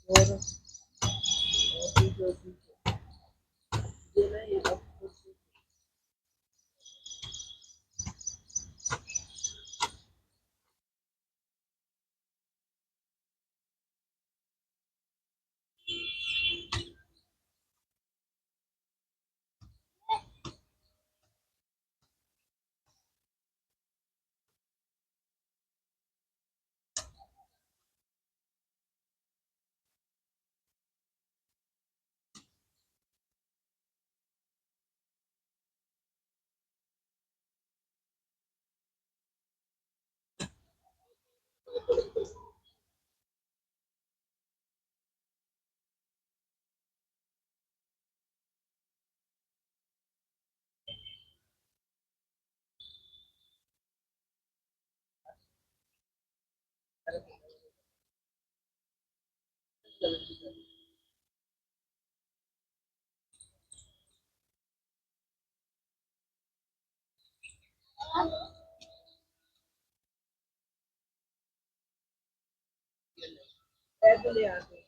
और जो ये ना ये पैदल आ गए।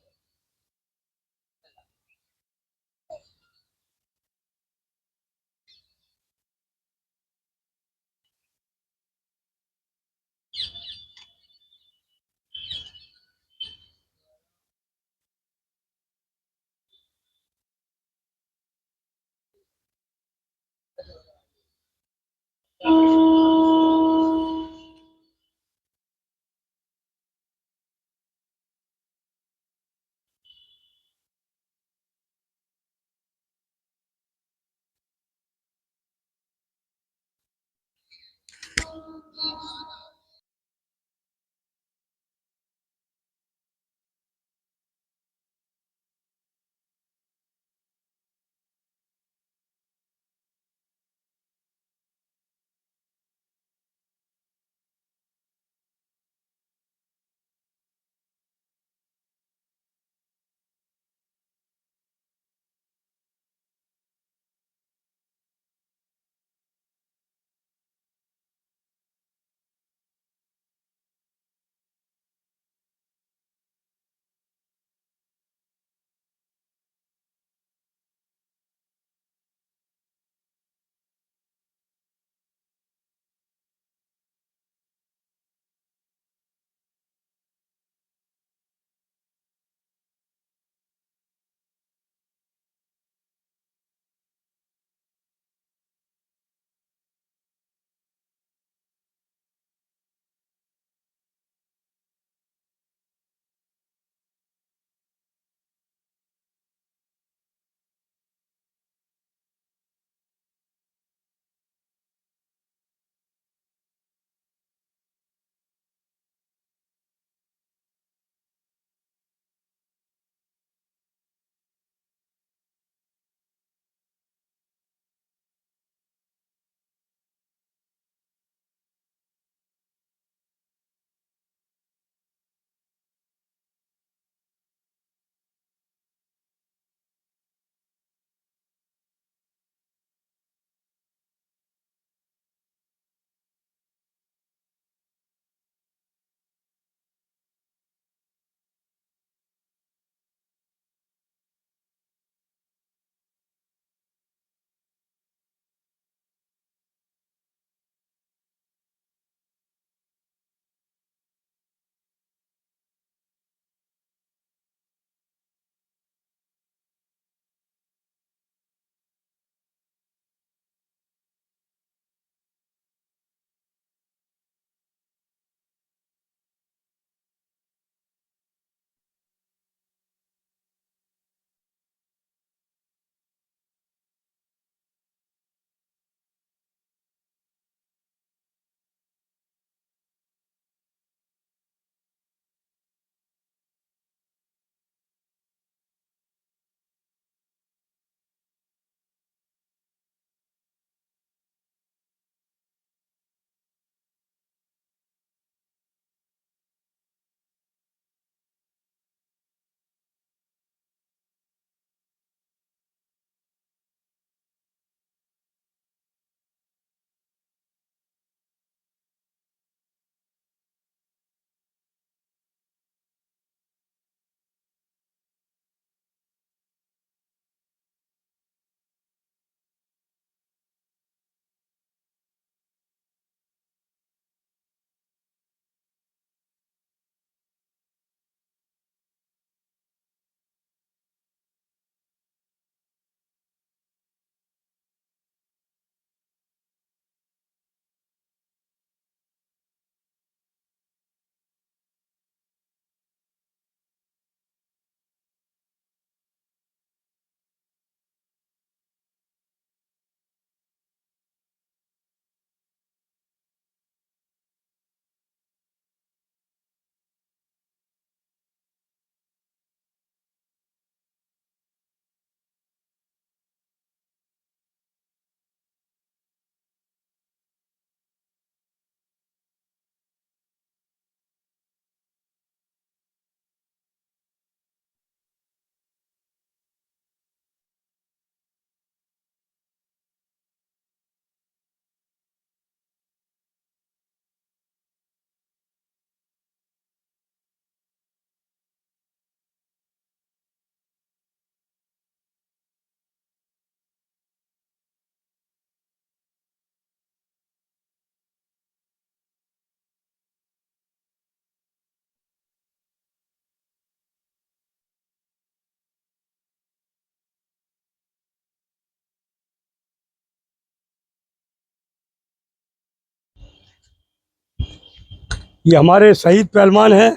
ये हमारे शहीद पहलवान हैं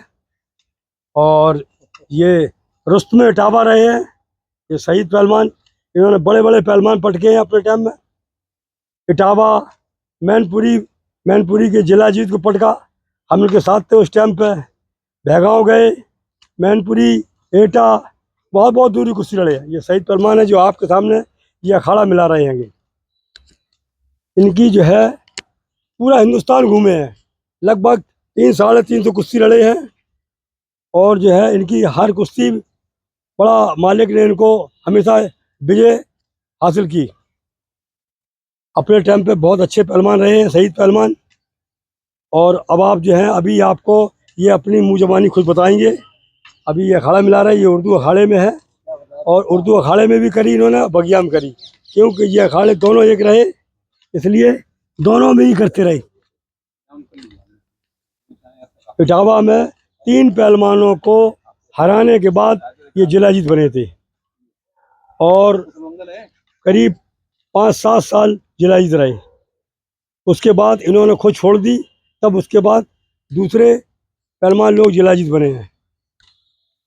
और ये रुस्तम इटावा रहे हैं। ये शहीद पहलवान, इन्होंने बड़े बड़े पहलवान पटके हैं अपने टाइम में। इटावा, मैनपुरी के जिला जीत को पटका, हम उनके साथ थे उस टाइम पे। भैगांव गए, मैनपुरी, एटा, बहुत बहुत दूरी कुश्ती लड़े हैं। ये शहीद पहलवान है जो आपके सामने ये अखाड़ा मिला रहे हैं। इनकी जो है पूरा हिंदुस्तान घूमे हैं, लगभग 300-350 कुश्ती लड़े हैं। और जो है इनकी हर कुश्ती बड़ा मालिक ने इनको हमेशा विजय हासिल की। अपने टाइम पे बहुत अच्छे पहलवान रहे हैं शहीद पहलवान। और अब आप जो हैं अभी आपको ये अपनी मुँह ज़बानी खुद बताएंगे। अभी ये अखाड़ा मिला रहा है, ये उर्दू अखाड़े में है और उर्दू अखाड़े में भी करी इन्होंने, बगिया में करी, क्योंकि ये अखाड़े दोनों एक रहे, इसलिए दोनों में ही करते रहे। इटावा में 3 पहलवानों को हराने के बाद ये जिला जीत बने थे और करीब 5-7 साल जिला जीत रहे। उसके बाद इन्होंने खुद छोड़ दी, तब उसके बाद दूसरे पहलवान लोग जिला जीत बने हैं।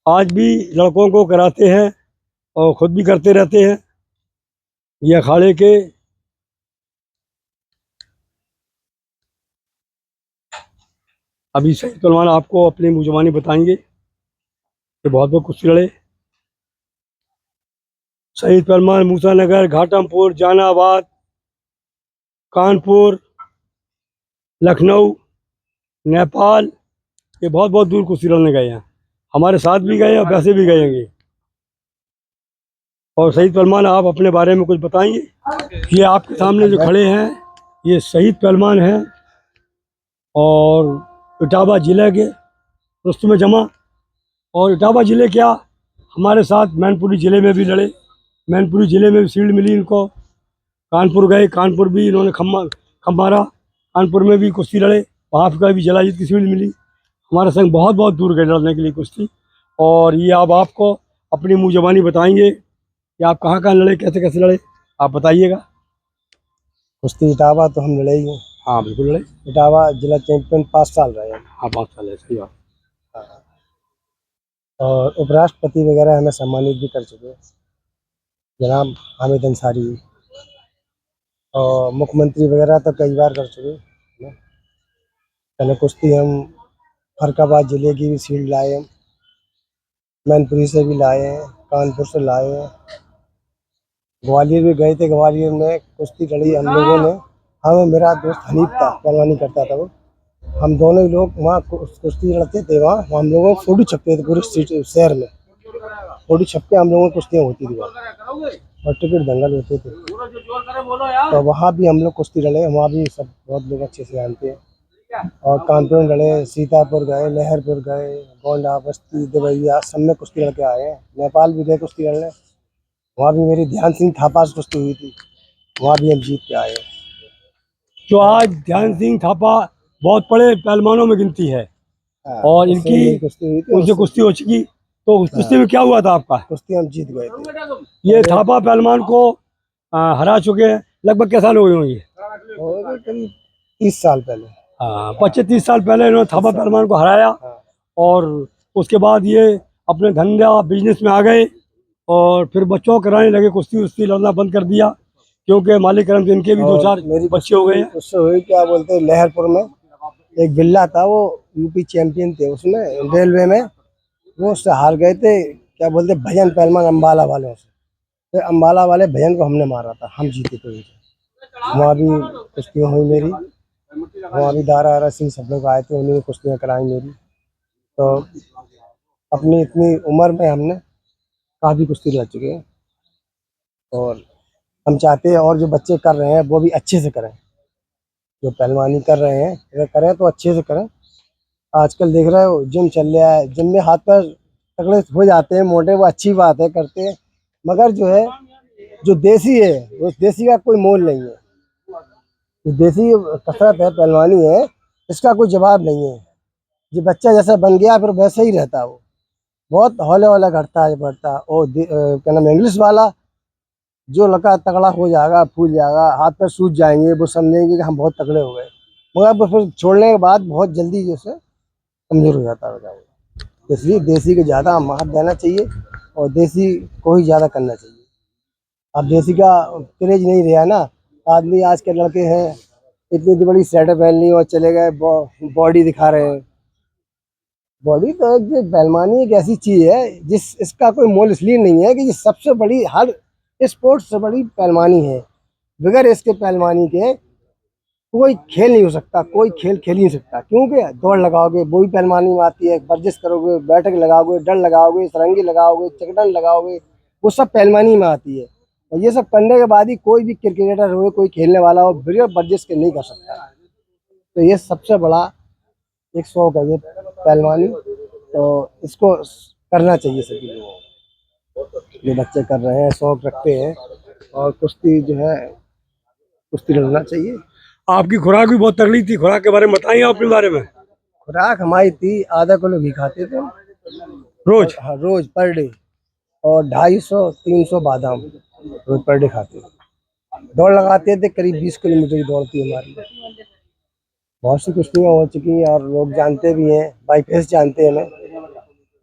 आज भी लड़कों को कराते हैं और खुद भी करते रहते हैं। ये अखाड़े के अभी शहीद पहलवान आपको अपनी मुँह ज़बानी बताएंगे कि बहुत बहुत कुश्ती लड़े। शहीद पहलवान मूसानगर, घाटमपुर, जहानाबाद, कानपुर, लखनऊ, नेपाल, ये बहुत बहुत दूर कुश्ती लड़ने गए हैं। हमारे साथ भी गए और वैसे भी गएंगे। और शहीद पहलवान आप अपने बारे में कुछ बताएंगे? ये आपके सामने जो खड़े हैं ये शहीद पहलवान हैं और इटावा ज़िले के रुस्तम जमा। और इटावा ज़िले क्या, हमारे साथ मैनपुरी ज़िले में भी लड़े, मैनपुरी ज़िले में भी शील्ड मिली इनको। कानपुर गए, कानपुर भी इन्होंने खम मारा, कानपुर में भी कुश्ती लड़े, वहाँ का भी जिला जीत की शील्ड मिली। हमारे संग बहुत बहुत दूर गए लड़ने के लिए कुश्ती। और ये अब आपको अपनी मुँह ज़बानी बताएंगे कि आप कहाँ कहाँ लड़े, कैसे कैसे लड़े, आप बताइएगा। कुश्ती इटावा तो हम लड़े ही हैं। हाँ बिल्कुल लड़े। इटावा जिला चैंपियन 5 साल रहे हैं। हाँ 5 साल है, सही बात। और उपराष्ट्रपति वगैरह हमें सम्मानित भी कर चुके हैं, जनाब हामिद अंसारी। और मुख्यमंत्री वगैरह तो कई बार कर चुके हैं। पहले कुश्ती हम फरकाबाद ज़िले की भी शील्ड लाए हैं, मैनपुरी से भी लाए हैं, कानपुर से लाए हैं, ग्वालियर भी गए थे। ग्वालियर में कुश्ती लड़ी हम लोगों ने। हम, मेरा दोस्त हनीफ था, पहलवानी करता था वो, हम दोनों ही लोग वहाँ कुश्ती लड़ते थे। वहाँ हम लोगों को फोटो छपते थे पूरे शहर में, फोटो छप के हम लोगों की कुश्तियाँ होती थी वहाँ, और टिकट दंगल होते थे। तो वहाँ भी हम लोग कुश्ती लड़े, वहाँ भी सब बहुत लोग अच्छे से जानते हैं। और कानपुर में लड़े, सीतापुर गए, लहरपुर गए, गोंडा, बस्ती, देवैया, सब में कुश्ती लड़के आए हैं। नेपाल भी गए कुश्ती लड़ने, वहाँ भी मेरी ध्यान सिंह थापा से कुश्ती हुई थी, वहाँ भी हम जीत के आए। तो आज ध्यान सिंह थापा बहुत बड़े पहलवानों में गिनती है। और इनकी कुश्ती हुई थी, उनसे कुश्ती हो चुकी। तो उस कुश्ती में क्या हुआ था आपका? कुश्ती हम जीत गए थे। ये थापा पहलवान को हरा चुके हैं, लगभग क्या साल हो गए होंगे? और करीब 30 साल पहले। हाँ 25-30 साल पहले इन्होंने थापा पहलवान को हराया। और उसके बाद ये अपने धंधा बिजनेस में आ गए और फिर बच्चों को कराने लगे, कुश्ती उश्ती लड़ना बंद कर दिया, क्योंकि मालिक करम इनके भी 2-4 बच्चे हो गए हैं। उससे हुई, क्या बोलते हैं, लहरपुर में एक बिल्ला था, वो यूपी चैंपियन थे उसमें, रेलवे में। वो उससे हार गए थे, क्या बोलते, भजन पहलवान अम्बाला वालों से। फिर अम्बाला वाले भजन को हमने मारा था, हम जीते थे। वहाँ भी कुश्तियाँ हुई मेरी, वहाँ भी दारा सिंह सब लोग आए थे, उन्होंने कुश्तियाँ कराई मेरी। तो अपनी इतनी उम्र में हमने काफ़ी कुश्ती लड़ चुके हैं। और हम चाहते हैं और जो बच्चे कर रहे हैं वो भी अच्छे से करें, जो पहलवानी कर रहे हैं अगर करें तो अच्छे से करें। आजकल देख रहे हो जिम चल रहा है, जिम में हाथ पैर तगड़े हो जाते हैं, मोटे, वो अच्छी बात है, करते हैं। मगर जो है, जो देसी है, उस देसी का कोई मोल नहीं है। जो देसी कसरत है, पहलवानी है, इसका कोई जवाब नहीं है। जो बच्चा जैसा बन गया फिर वैसे ही रहता है, वो बहुत हौले हौला घटता है, बढ़ता है। और क्या नाम, इंग्लिश वाला जो लड़का तगड़ा हो जाएगा, फूल जाएगा, हाथ पैर सूज जाएंगे, वो समझेंगे कि हम बहुत तगड़े हो गए, मगर वो फिर छोड़ने के बाद बहुत जल्दी जैसे कमज़ोर हो जाता है वो। तो इसलिए देसी को ज़्यादा महत्व देना चाहिए और देसी को ही ज़्यादा करना चाहिए। अब देसी का क्रेज नहीं रहा ना। आदमी आज के लड़के हैं इतनी इतनी बड़ी शर्ट पहन ली और चले गए, बॉडी दिखा रहे हैं। बॉडी तो एक पहलवानी एक ऐसी चीज़ है जिस इसका कोई मोल इसलिए नहीं है कि ये सबसे बड़ी हर स्पोर्ट्स से बड़ी पहलवानी है। बगैर इसके पहलवानी के कोई खेल नहीं हो सकता, कोई खेल खेल ही नहीं सकता। क्योंकि दौड़ लगाओगे वो भी पहलवानी में आती है, वर्जिश करोगे, बैठक लगाओगे, डंड लगाओगे, सरंगी लगाओगे, चकडंड लगाओगे, वो सब पहलवानी में आती है। और ये सब करने के बाद ही कोई भी क्रिकेटर हो, कोई खेलने वाला हो, बिना वर्जिश के नहीं कर सकता। तो ये सबसे बड़ा एक शौक है ये पहलवानी। तो इसको करना चाहिए सभी लोगों को। जो बच्चे कर रहे हैं, शौक रखते हैं, और कुश्ती जो है कुश्ती लड़ना चाहिए। आपकी खुराक भी बहुत तगड़ी थी, खुराक के बारे में बताइए अपने बारे में। खुराक हमारी थी आधा किलो घी खाते थे रोज? हाँ, रोज पर डे। और 250-300 बादाम रोज पर डे खाते थे। दौड़ लगाते थे, करीब 20 किलोमीटर की दौड़ थी हमारी। बहुत सी कुश्तियाँ हो चुकी हैं और लोग जानते भी हैं, बाई फेस जानते हैं हमें,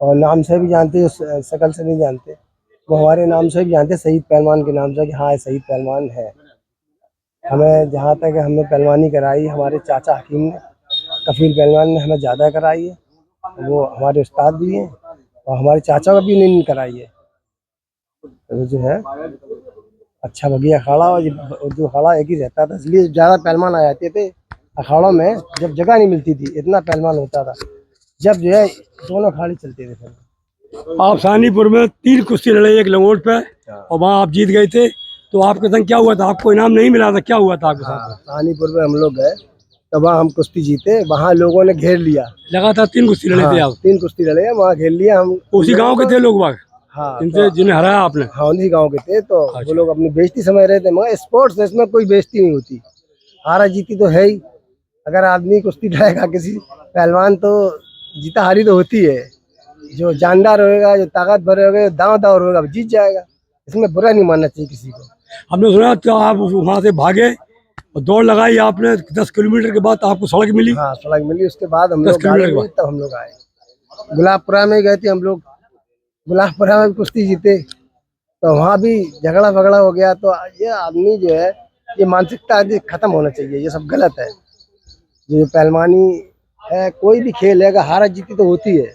और नाम से भी जानते हैं, शकल से नहीं जानते। वो हमारे नाम से भी जानते हैं, शहीद पहलवान के नाम से, कि हाँ शहीद पहलवान है। हमें जहाँ तक हमने पहलवानी कराई, हमारे चाचा हकीम ने, कफील पहलवान ने हमें ज़्यादा कराई है। वो हमारे उस्ताद भी हैं और हमारे चाचा को भी उन्होंने कराई है। तो जो है अच्छा बढ़िया अखाड़ा, और जो अखाड़ा एक ही रहता था, इसलिए ज़्यादा पहलवान आ जाते थे अखाड़ों में। जब जगह नहीं मिलती थी, इतना पहलवान होता था, जब जो है दोनों अखाड़े चलते थे फिर। आप सानीपुर में 3 कुश्ती लड़े, एक लंगोट पे, और वहाँ आप जीत गए थे। तो आपके संग क्या हुआ था? आपको इनाम नहीं मिला था, क्या हुआ था आपके साथ? सानीपुर में हम लोग गए, तो वहाँ हम कुश्ती जीते। वहाँ लोगों ने घेर लिया। लगातार 3 कुश्ती लड़े थे आप? 3 कुश्ती लड़े हैं, वहाँ घेर लिया हम। उसी गांव के थे लोग बाग हाँ, इनसे जिन्हें हराया आपने? हाँ उन्हीं गाँव के थे। तो वो लोग अपनी बेइज्जती समझ रहे थे, मगर स्पोर्ट्स है, इसमें कोई बेइज्जती नहीं होती। हारा जीती तो है ही। अगर आदमी कुश्ती लड़ेगा किसी पहलवान, तो जीता हारी तो होती है। जो जानदार होएगा, जो ताकतवर होगा, जो दांवदार होगा, वो जीत जाएगा। इसमें बुरा नहीं मानना चाहिए किसी को। हमने सुना तो आप वहाँ से भागे और दौड़ लगाई आपने, 10 किलोमीटर के बाद आपको सड़क मिली। हाँ, सड़क मिली, उसके बाद हम 10 लोग किलोमीटर गाड़ी के मिली, तब हम लोग आए। गुलाबपुरा में गए थे हम लोग, गुलाबपुरा में भी कुश्ती जीते। तो वहाँ भी झगड़ा वगड़ा हो गया। तो ये आदमी जो है, ये मानसिकता आदि खत्म होना चाहिए, ये सब गलत है। ये पहलवानी है, कोई भी खेल है, अगर हारा जीती तो होती है।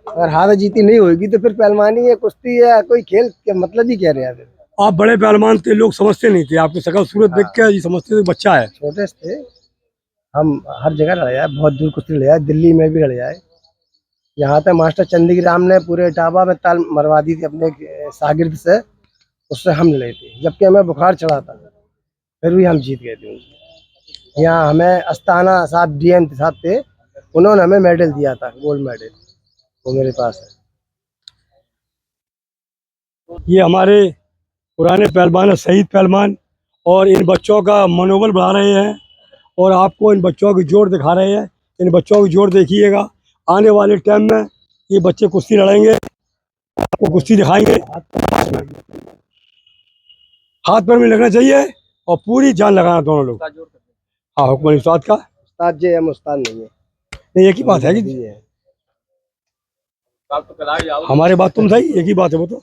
अगर हारा जीती नहीं होगी तो फिर पहलवानी है, कुश्ती है, कोई खेल के मतलब ही क्या रहा फिर। आप बड़े पहलवान थे, लोग समझते नहीं थे, आपकी शकल सूरत देख के ये समझते थे बच्चा है। छोटे से थे हम, हर जगह लड़े आए, बहुत दूर कुश्ती लड़े आए, दिल्ली में भी लड़े आए। यहाँ तक मास्टर चंदीग्राम ने पूरे इटावा में ताल मरवा दी थी अपने एक शागिर्द से, उससे हम लड़े थे, जबकि हमें बुखार चढ़ा था, फिर भी हम जीत गए थे उनसे। यहाँ हमें अस्ताना साहब डीएम साहब थे, उन्होंने हमें मेडल दिया था, गोल्ड मेडल, वो मेरे पास है। ये हमारे पुराने पहलवान है, शहीद पहलवान, और इन बच्चों का मनोबल बढ़ा रहे हैं और आपको इन बच्चों की जोर दिखा रहे हैं। इन बच्चों की जोर देखिएगा, आने वाले टाइम में ये बच्चे कुश्ती लड़ेंगे, आपको कुश्ती दिखाएंगे। हाथ पैर में लगना चाहिए और पूरी जान लगाना दोनों लोग। हाँ, हुक्म उस्ताद का। उस्ताद जी, हम उस्ताद नहीं है। नहीं, एक ही बात है कि है। हमारे बात तुम सही, एक ही बात है वो तो।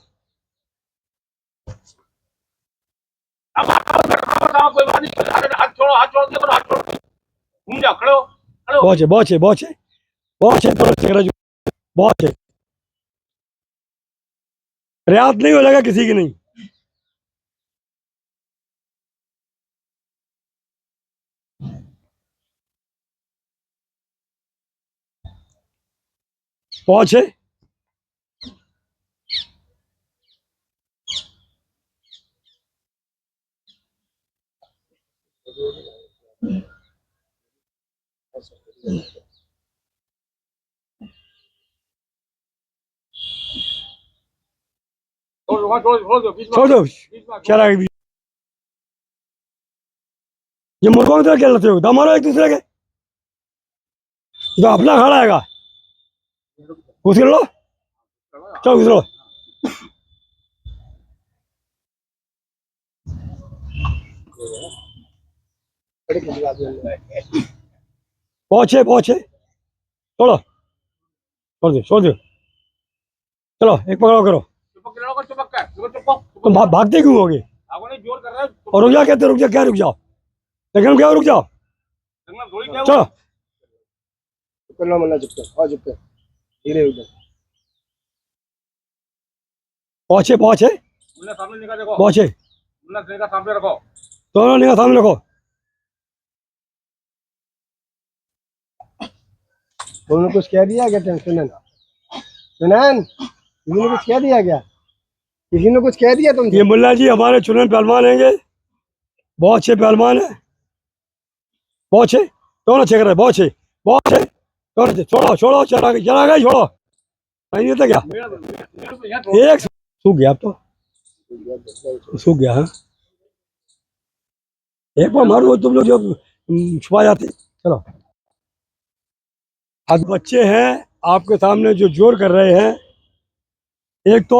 कोई बात नहीं, हाथ छोड़ो, हाथ छोड़ दिया, हाथ छोड़, घूम जाओ, खड़े हो, खड़े हो। बहुत है, बहुत है, बहुत है, बहुत है, बहुत है। रियात नहीं हो लगा किसी की नहीं। बहुत है। छोड़ दो, छोड़ दो, बीच में छोड़ दो, बीच में क्या लगे ये मुर्गों की तरह खेल रहे हो, दम मारो एक दूसरे के। तो अपना खड़ा है, घुस लो, चलो घुस लो। बहुत है, बहुत है, छोड़ो। छोड़ दो। चलो एक पकड़ो करो। चुपक के लड़ो, चुपक कर, चुपक तुम भागते क्यों होगे? आपको नहीं जोर कर रहा है। और रुक जा, कहते रुक जा, क्या रुक जाओ? लेकिन क्या रुक जाओ? जंगल थोड़ी क्या चलो करना मना चुप कर, चुप कर, धीरे उधर पहुंचे मुन्ना सामने निकाल देखो, पहुंचे, मुन्ना निकाल सामने रखो। दोनों निगाह सामने रखो। तुमने कुछ कह दिया क्या? सुनन सुनन, किसी ने कुछ कह दिया क्या? किसी ने कुछ कह दिया तुमसे? ये मुल्ला जी हमारे चुने पहलवान हैं, बहुत अच्छे पहलवान है, बहुत अच्छे, दोनों अच्छे कर रहे, बहुत अच्छे, बहुत अच्छे, दोनों अच्छे। छोड़ो चला गए, छोड़ो नहीं देता क्या? एक सूख गया, अब तो सूख गया। हाँ एक बार मारो, तुम लोग जो छुपा जाते। चलो अब बच्चे हैं आपके सामने जो जोर कर रहे हैं, एक तो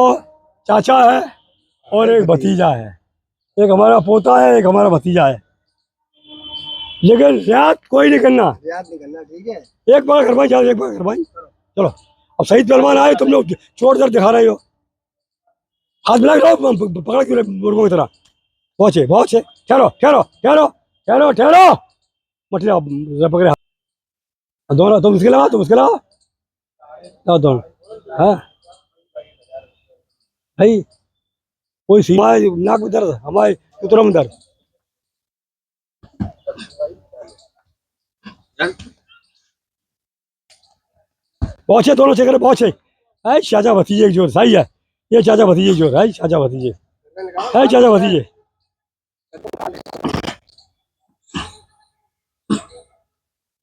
चाचा है और एक भतीजा है, एक हमारा पोता है, एक हमारा भतीजा है, लेकिन रियात कोई नहीं करना, याद नहीं करना, ठीक है? एक बार घर भाई जाओ, एक बार घर भाई। चलो अब सही पहलवान आए, तुम लोग चोट दर्द दिखा रहे हो, हाथ मिला के पकड़ क्यों मुर्गों की तरह? पहुंचे, ठहरो मछली पकड़े दोनों, तुम उसके लगा दोनों। हाँ भाई, कोई सीमा है, नाक में दर्द, हमारे उतरों में दर्द। पहुंचे दोनों चेकर पहुंचे। है चाचा भतीजे की जोर सही है, ये चाचा भतीजे की जोर है, चाचा भतीजे है, चाचा भतीजे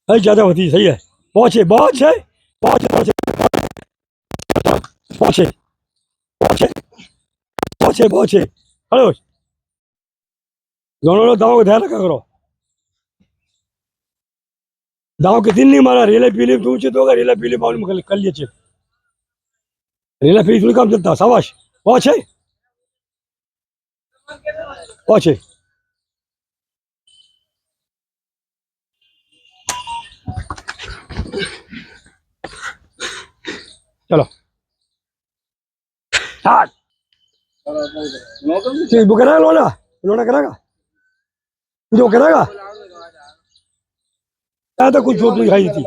है, चाचा भतीजे सही है। पहुंचे पहुंचे पहुंचे पहुंचे पहुंचे पहुंचे पहुंचे खड़े दोनों लोग, दाव का ध्यान रखा करो, दाव के दिन नहीं मारा, रेला पीली तुम उचित होगा, रेला पीली मालूम कर लिए चेक, रेला पीली थोड़ी काम चलता। शाबाश, पहुंचे चलो स्टार्ट। वो करेगा लोना करेगा, जो करेगा तो कुछ चोट नहीं खाई थी।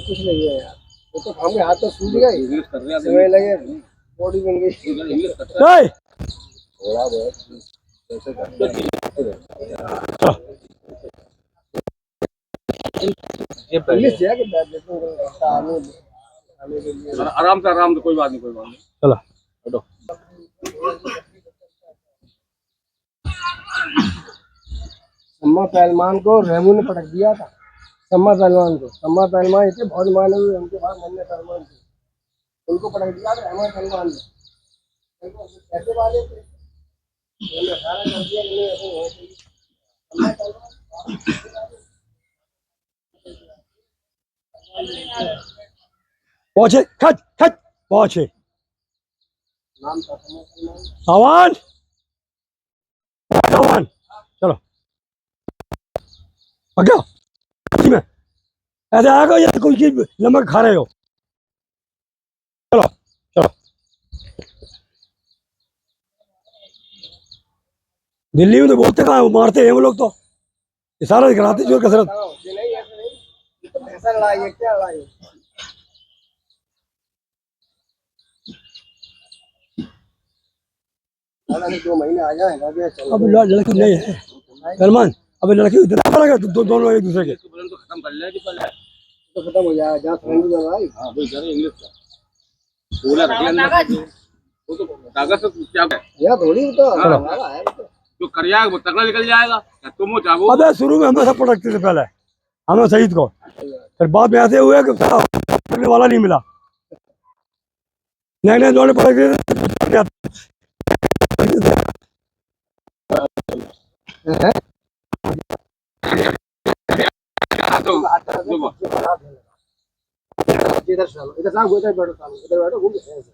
कुछ नहीं है यार, वो तो हमें हाथ तो सूझ गए, समय लगे, बॉडी बन गई। नहीं थोड़ा बहुत जैसे करते पुलिस जाके बैठ देते हैं। आराम से, कोई बात नहीं। चलो हटो। सम्मा पहलवान को रेमू ने पटक दिया था, सम्मा पहलवान इतने बहुत माने हुए, उनके बाद मन्ने पहलवान थे, उनको पटक दिया था रेमू पहलवान ने। कैसे वाले थे, उन्होंने सारा कर दिया, नहीं ऐसे होते ही। सम्मा पहलवान पहुंचे, खच पहुंचे, नाम था सम्मा पहलवान। सावन चलो क्या में ऐसे आएगा या कोई चीज नमक खा रहे हो? चलो दिल्ली में तो बोलते कहाँ है, मारते हैं वो लोग, तो इशारा कराते जोर कसरत। ये नहीं, ऐसे नहीं, ये तो भैंसा लड़ाई है, क्या लड़ाई है? अरे 2 महीने आ जाए, अब लड़की नहीं है सलमान, अब लड़की इतना पड़ेगा दोनों एक दूसरे के। तो खत्म कर ले पहले, तो खत्म हो जाएगा, जहाँ फ्रेंड लड़ाई। हाँ भाई जरा इंग्लिश का बोला वो तो कागज से क्या है, यह थोड़ी तो हमारा है, तो जो कर जाएगा वो तगड़ा निकल जाएगा, तुम हो चाहो। अब शुरू में हमें सब पटकते थे पहले, हमें शहीद को, फिर बाद में ऐसे हुए कि पकड़ने वाला नहीं मिला, नए दौड़े पटकते थे। इधर चलो, इधर साहब, इधर बैठो, घूम के ऐसे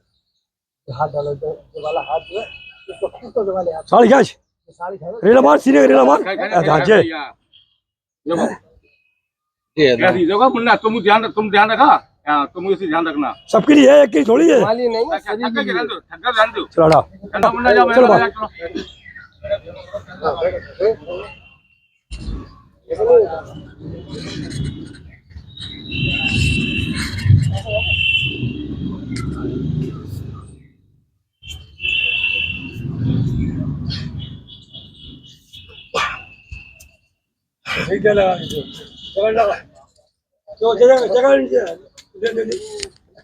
हाथ डालो, जो वाला हाथ जो है उसको खींच दो, जो वाले हाथ साड़ी खींच, साड़ी खाओ, रेला मार, सीने रेला मार। ये क्या चीज होगा मुन्ना, तुम ध्यान रखा। हाँ, तुम इसी ध्यान रखना। सबके लिए है, एक ही थोड़ी है। माली नहीं थक्का के ध्यान दो, थक्का ध्यान दो। चलो हटाओ। चलो मुन्ना जाओ, चलो मैं भाई। जगह लगा, जगह लगा, जो जगह जगह नीचे है।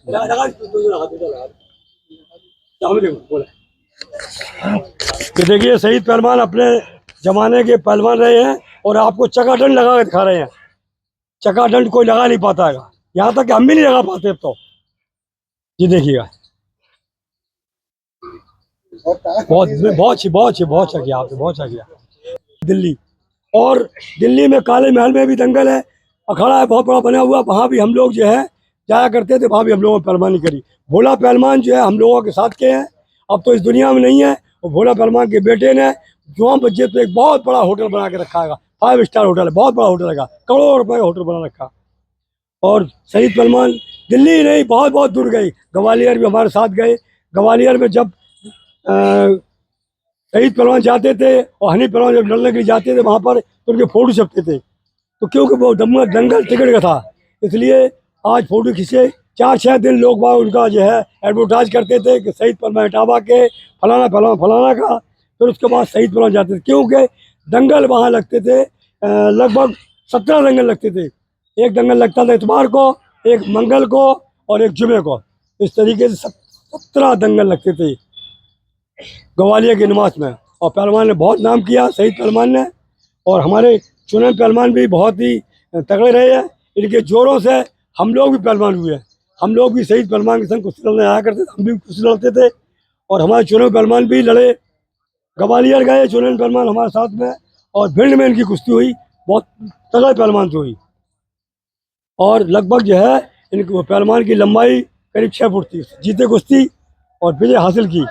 लगा तू लगा बोला। तो देखिए शहीद पहलवान अपने जमाने के पहलवान रहे हैं और आपको चकादंड लगा के दिखा रहे हैं। चकादंड कोई लगा नहीं पाता है, यहाँ तक कि हम भी नहीं लगा पाते अब तो। ये देखिएगा, बहुत बहुत बहुत बहुत अच्छा किया आपने, बहुत अच्छा किया। दिल्ली, और दिल्ली में काले महल में भी दंगल है, अखाड़ा है बहुत बड़ा बना हुआ, वहाँ भी हम लोग जो है जाया करते थे, वहाँ भी हम लोगों ने पहलवानी करी। भोला पहलवान जो है हम लोगों के साथ के हैं, अब तो इस दुनिया में नहीं है। और भोला पहलवान के बेटे ने जुआ मस्जिद पे एक बहुत बड़ा होटल बना के रखा है, 5 स्टार होटल है, बहुत बड़ा होटल है, करोड़ों रुपए का होटल बना रखा। और शहीद पहलवान दिल्ली नहीं, बहुत बहुत दूर गए, ग्वालियर भी हमारे साथ गए। ग्वालियर में जब शहीद पहलवान जाते थे और हनी पहलवान जब लड़ने के लिए जाते थे वहाँ पर, तो उनके फोटो छपते थे। तो क्योंकि वो दंगल टिकट का था, इसलिए आज फोटो खींचे 4-6 दिन लोग वहाँ उनका जो है एडवर्टाइज करते थे कि शहीद पहलवान इटावा के फलाना पहलवान फलाना का। फिर उसके बाद शहीद पहलवान जाते थे, क्योंकि दंगल वहाँ लगते थे, लगभग 17 दंगल लगते थे। एक दंगल लगता था इतवार को, एक मंगल को और एक जुमे को। इस तरीके से 17 दंगल लगते थे ग्वालियर की नमाज में। और पहलवान ने बहुत नाम किया, शहीद पहलवान ने। और हमारे चुने पहलवान भी बहुत ही तगड़े रहे हैं, इनके जोरों से हम लोग भी पहलवान हुए हैं। हम लोग भी शहीद पहलवान के संग कुश्ती लड़ने आया करते थे, हम भी कुश्ती लड़ते थे। और हमारे चुने पहलवान भी लड़े, ग्वालियर गए चुने पहलवान हमारे साथ में, और भिंड में इनकी कुश्ती हुई, बहुत तगड़े पहलवान से हुई। और लगभग जो है इनकी पहलवान की लंबाई करीब 6 फुट थी, जीते कुश्ती और विजय हासिल की।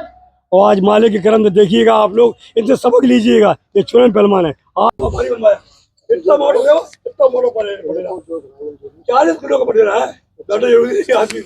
और आज मालिक के करम से देखिएगा, आप लोग इनसे सबक लीजिएगा, ये चुने पहलवान है। आप भारी बनवाया, इतना मोड़ हो गया, इतना मोड़ो पड़ेगा, 40 किलो का पड़ेगा है, आदमी।